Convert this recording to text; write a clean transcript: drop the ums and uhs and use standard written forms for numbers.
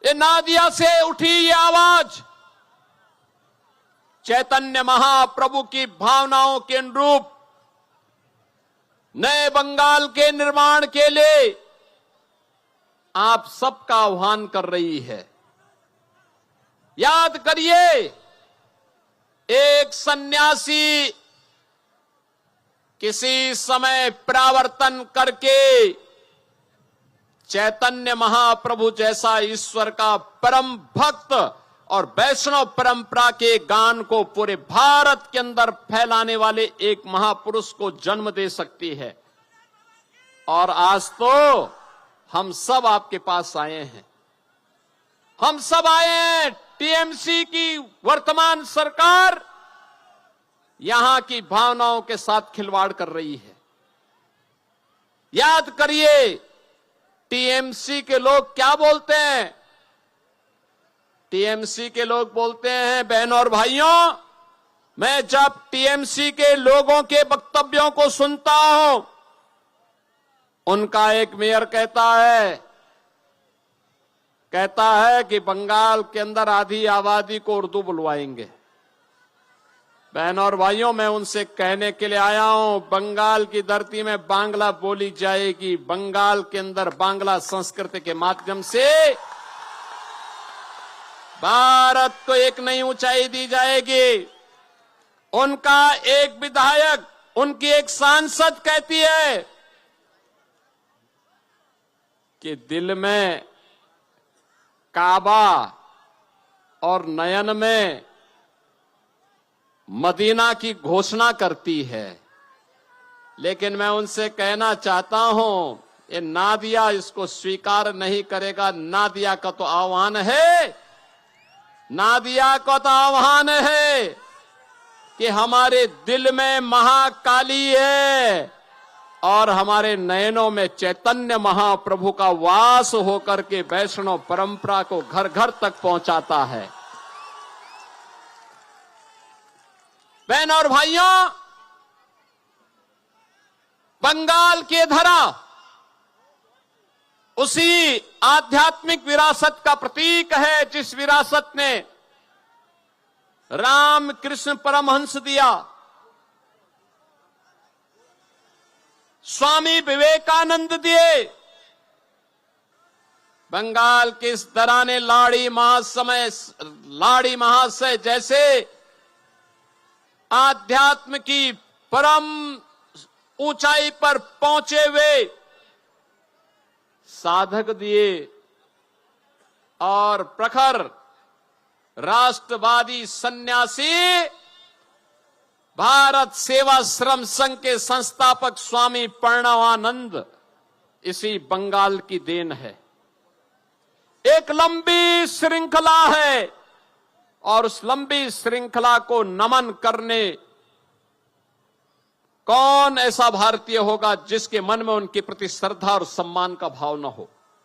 ये नादिया से उठी ये आवाज चैतन्य महाप्रभु की भावनाओं के अनुरूप नए बंगाल के निर्माण के लिए आप सबका आह्वान कर रही है। याद करिए, एक सन्यासी किसी समय परावर्तन करके चैतन्य महाप्रभु जैसा ईश्वर का परम भक्त और वैष्णव परंपरा के गान को पूरे भारत के अंदर फैलाने वाले एक महापुरुष को जन्म दे सकती है। और आज तो हम सब आपके पास आए हैं, हम सब आए हैं। टीएमसी की वर्तमान सरकार यहां की भावनाओं के साथ खिलवाड़ कर रही है। याद करिए, टीएमसी के लोग क्या बोलते हैं? टीएमसी के लोग बोलते हैं, बहनों और भाइयों, मैं जब टीएमसी के लोगों के वक्तव्यों को सुनता हूं, उनका एक मेयर कहता है कि बंगाल के अंदर आधी आबादी को उर्दू बुलवाएंगे। बहनों और भाइयों, मैं उनसे कहने के लिए आया हूं, बंगाल की धरती में बांग्ला बोली जाएगी। बंगाल के अंदर बांग्ला संस्कृति के माध्यम से भारत को एक नई ऊंचाई दी जाएगी। उनका एक विधायक, उनकी एक सांसद कहती है कि दिल में काबा और नयन में मदीना की घोषणा करती है। लेकिन मैं उनसे कहना चाहता हूं, ये नादिया इसको स्वीकार नहीं करेगा। नादिया का तो आह्वान है, नादिया का तो आह्वान है कि हमारे दिल में महाकाली है और हमारे नयनों में चैतन्य महाप्रभु का वास होकर के वैष्णव परंपरा को घर घर तक पहुंचाता है। बहनों और भाइयों, बंगाल की धरा उसी आध्यात्मिक विरासत का प्रतीक है जिस विरासत ने रामकृष्ण परमहंस दिया, स्वामी विवेकानंद दिए। बंगाल की इस धरा ने लाड़ी महाशय जैसे आध्यात्म की परम ऊंचाई पर पहुंचे हुए साधक दिए और प्रखर राष्ट्रवादी सन्यासी भारत सेवाश्रम संघ के संस्थापक स्वामी प्रणवानंद इसी बंगाल की देन है। एक लंबी श्रृंखला है और उस लंबी श्रृंखला को नमन करने कौन ऐसा भारतीय होगा जिसके मन में उनके प्रति श्रद्धा और सम्मान का भाव न हो।